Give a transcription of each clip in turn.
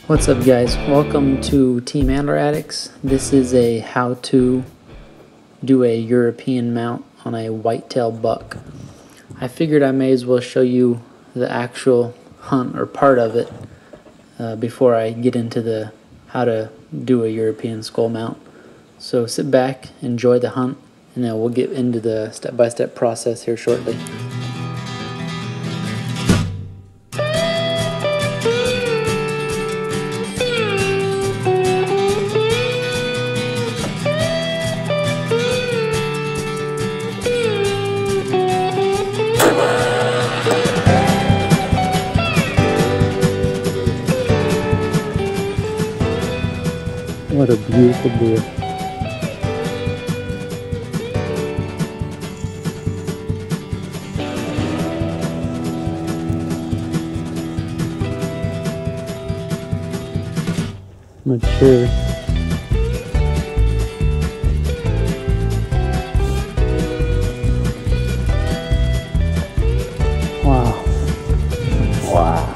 What's up, guys? Welcome to Team Antler Addicts. This is a how to do a European mount on a whitetail buck. I figured I may as well show you the actual hunt or part of it before I get into the how to do a European skull mount. So sit back, enjoy the hunt, and then we'll get into the step-by-step process here shortly. What a beautiful deer. Mature. Wow. Wow.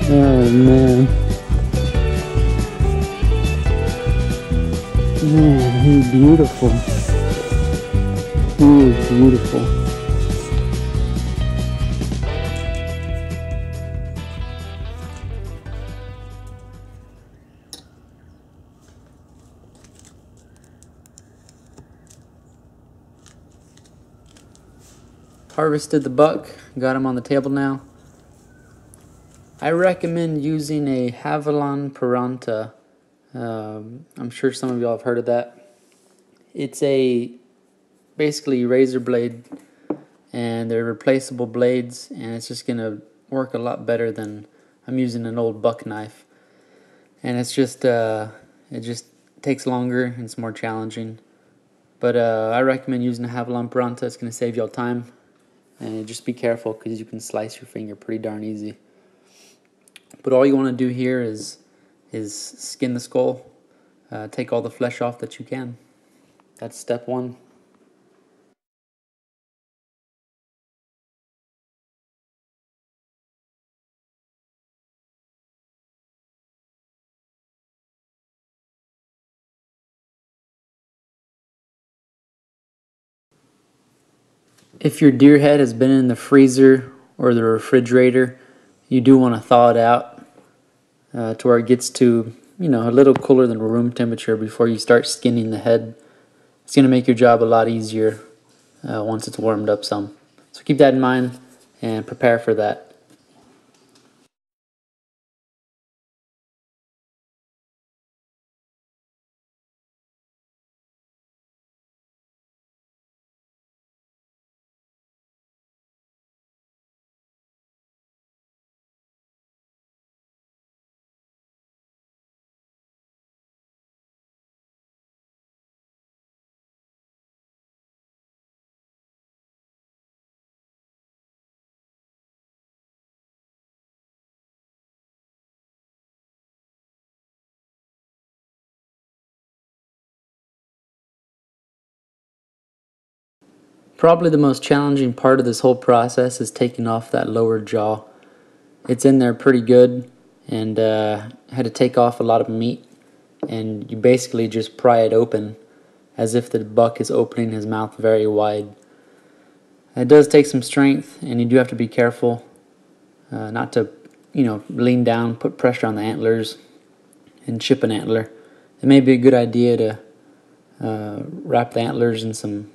Oh man. Man, he's beautiful. He is beautiful. Harvested the buck, got him on the table now. I recommend using a havalon piranta. I'm sure some of y'all have heard of that. It's a basically razor blade, and they're replaceable blades, and it's just gonna work a lot better than I'm using an old buck knife. And it's just it just takes longer and it's more challenging. But I recommend using a havalon piranta. It's gonna save y'all time, and just be careful because you can slice your finger pretty darn easy. But all you want to do here is skin the skull, take all the flesh off that you can. That's step one. If your deer head has been in the freezer or the refrigerator, you do want to thaw it out to where it gets to, a little cooler than room temperature before you start skinning the head. It's going to make your job a lot easier once it's warmed up some. So keep that in mind and prepare for that. Probably the most challenging part of this whole process is taking off that lower jaw. It's in there pretty good, and had to take off a lot of meat, and you basically just pry it open as if the buck is opening his mouth very wide. It does take some strength, and you do have to be careful not to, lean down, put pressure on the antlers, and chip an antler. It may be a good idea to wrap the antlers in some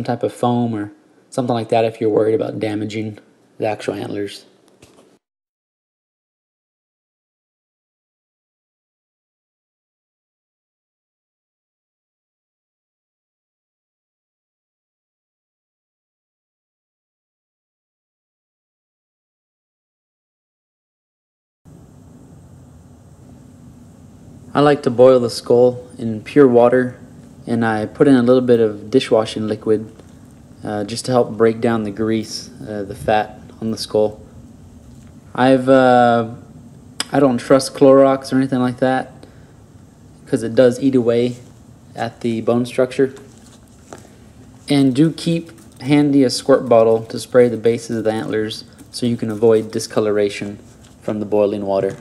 type of foam or something like that if you're worried about damaging the actual antlers. I like to boil the skull in pure water, and I put in a little bit of dishwashing liquid just to help break down the grease, the fat on the skull. I don't trust Clorox or anything like that because it does eat away at the bone structure. And do keep handy a squirt bottle to spray the bases of the antlers so you can avoid discoloration from the boiling water.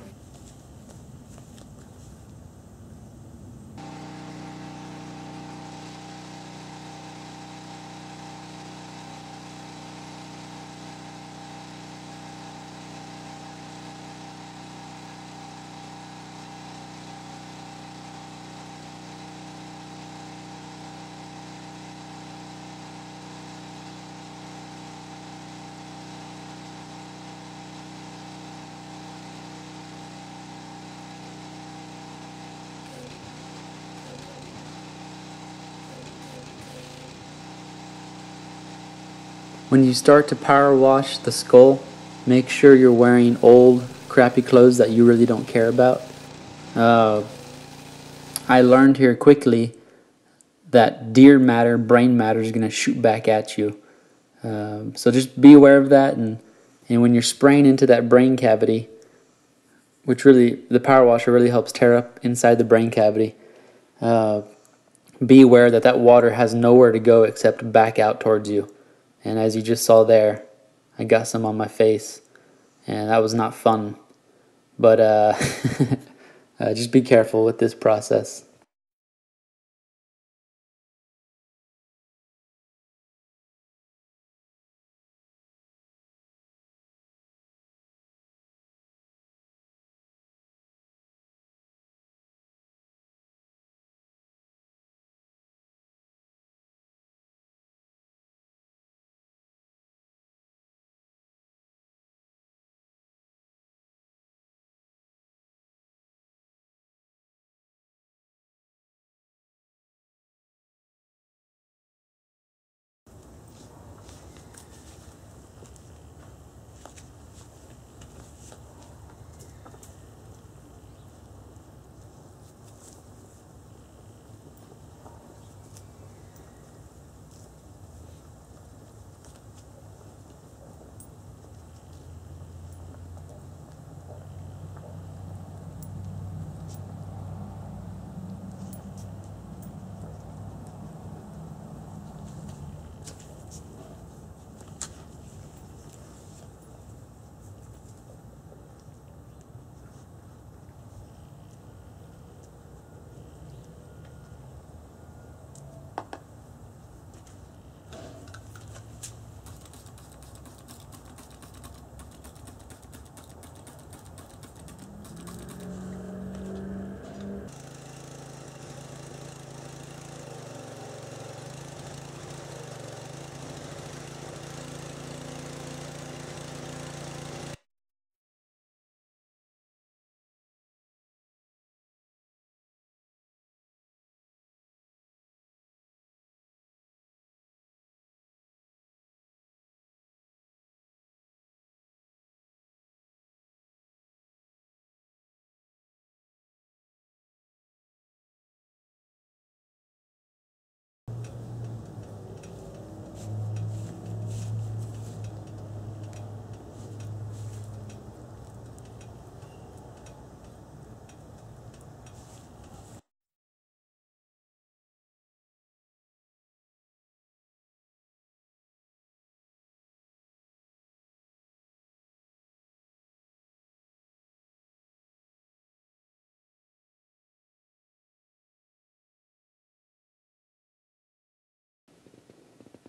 When you start to power wash the skull, make sure you're wearing old, crappy clothes that you really don't care about. I learned here quickly that deer matter, brain matter is going to shoot back at you. So just be aware of that, and when you're spraying into that brain cavity, which really, the power washer really helps tear up inside the brain cavity, be aware that that water has nowhere to go except back out towards you. And as you just saw there, I got some on my face, and that was not fun. But just be careful with this process.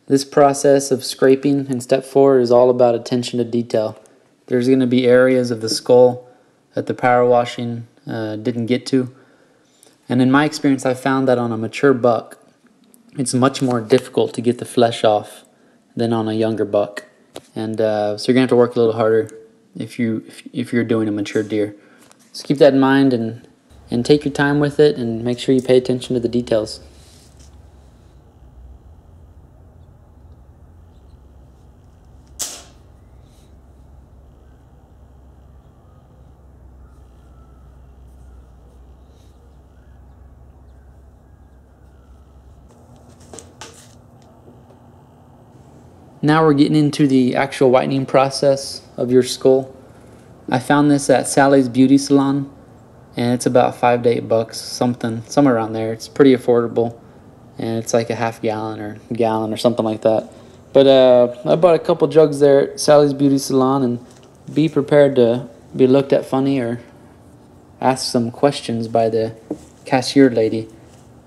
This process of scraping in step 4 is all about attention to detail. There's going to be areas of the skull that the power washing didn't get to. And in my experience, I found that on a mature buck, it's much more difficult to get the flesh off than on a younger buck. And so you're going to have to work a little harder if you're doing a mature deer. So keep that in mind, and take your time with it, and make sure you pay attention to the details. Now we're getting into the actual whitening process of your skull. I found this at Sally's Beauty Salon, and it's about $5 to $8, somewhere around there. It's pretty affordable, and it's like a half gallon or something like that. But I bought a couple jugs there at Sally's Beauty Salon, and be prepared to be looked at funny or ask some questions by the cashier lady.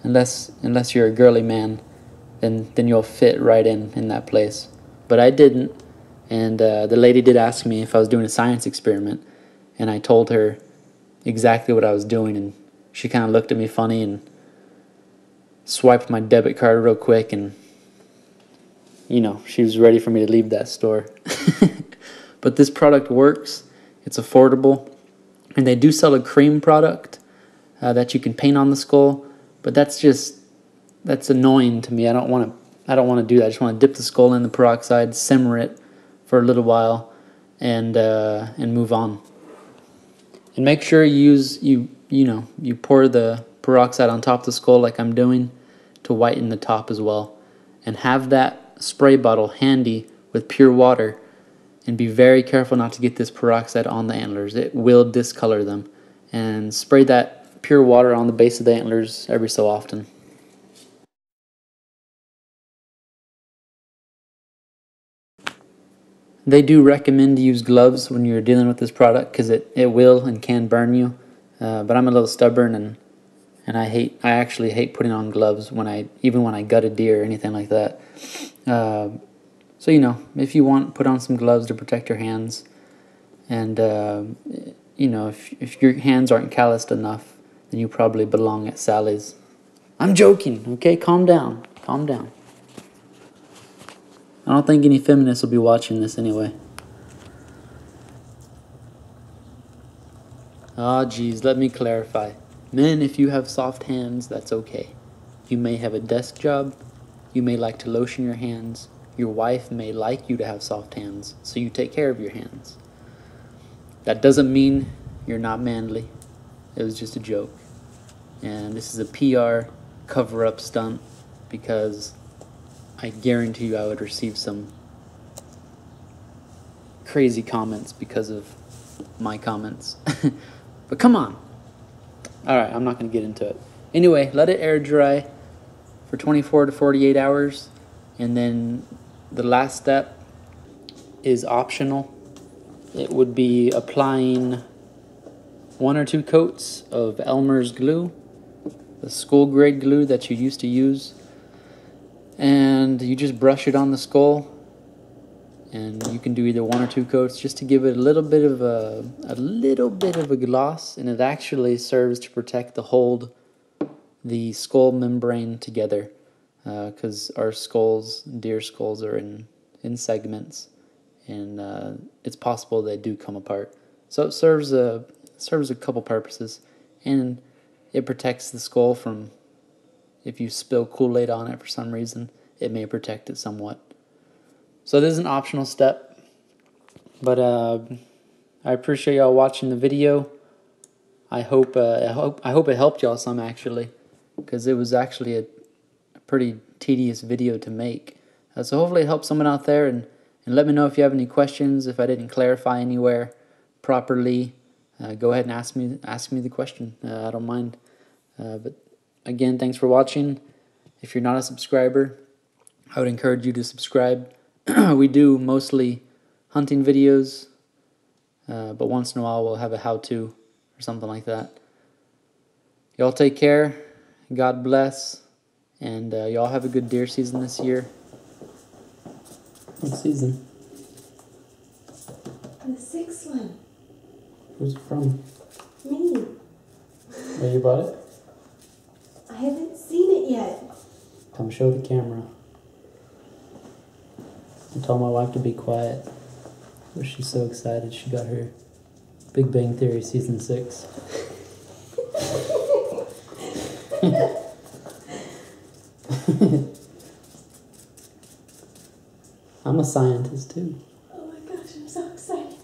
Unless you're a girly man, then you'll fit right in that place. But I didn't, and the lady did ask me if I was doing a science experiment, and I told her exactly what I was doing, and she kind of looked at me funny and swiped my debit card real quick, and you know, she was ready for me to leave that store. But this product works. It's affordable, and they do sell a cream product that you can paint on the skull, but that's annoying to me. I don't want to do that. I just want to dip the skull in the peroxide, simmer it for a little while, and move on. And make sure you pour the peroxide on top of the skull like I'm doing to whiten the top as well. And have that spray bottle handy with pure water, and be very careful not to get this peroxide on the antlers. It will discolor them. And spray that pure water on the base of the antlers every so often. They do recommend to use gloves when you're dealing with this product because it will and can burn you. But I'm a little stubborn, and I actually hate putting on gloves even when I gut a deer or anything like that. So you know, if you want, put on some gloves to protect your hands. And you know, if your hands aren't calloused enough, then you probably belong at Sally's. I'm joking, okay? Calm down. Calm down. I don't think any feminists will be watching this anyway. Ah, geez, let me clarify. Men, if you have soft hands, that's okay. You may have a desk job. You may like to lotion your hands. Your wife may like you to have soft hands, so you take care of your hands. That doesn't mean you're not manly. It was just a joke. And this is a PR cover-up stunt because I guarantee you I would receive some crazy comments because of my comments. But come on. Alright, I'm not going to get into it. Anyway, let it air dry for 24 to 48 hours. And then the last step is optional. It would be applying 1 or 2 coats of Elmer's glue, the school grade glue that you used to use. And you just brush it on the skull, and you can do either 1 or 2 coats just to give it a little bit of a gloss, and it actually serves to protect the skull membrane together, because our skulls, deer skulls, are in segments, and it's possible they do come apart. So it serves a couple purposes, and it protects the skull from, if you spill Kool-Aid on it for some reason, it may protect it somewhat. So this is an optional step, but I appreciate y'all watching the video. I hope it helped y'all some, actually, because it was actually a pretty tedious video to make. So hopefully it helps someone out there, and let me know if you have any questions. If I didn't clarify anywhere properly, go ahead and ask me the question. I don't mind. But again, thanks for watching. If you're not a subscriber, I would encourage you to subscribe. We do mostly hunting videos, but once in a while we'll have a how-to or something like that. Y'all take care. God bless. And y'all have a good deer season this year. What season? The 6th one. Who's it from? Me. Where you bought it? I haven't seen it yet. Come show the camera. I told my wife to be quiet, but she's so excited she got her Big Bang Theory season 6. I'm a scientist too. Oh my gosh, I'm so excited.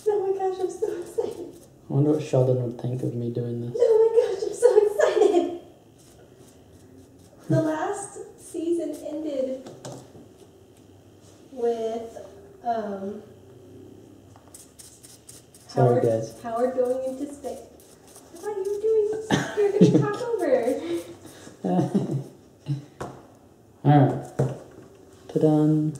Oh my gosh, I'm so excited. I wonder what Sheldon would think of me doing this. Oh my gosh, I'm so excited. The last season ended with Sorry, guys. Howard going into space. I thought you were going to talk over. Alright. done.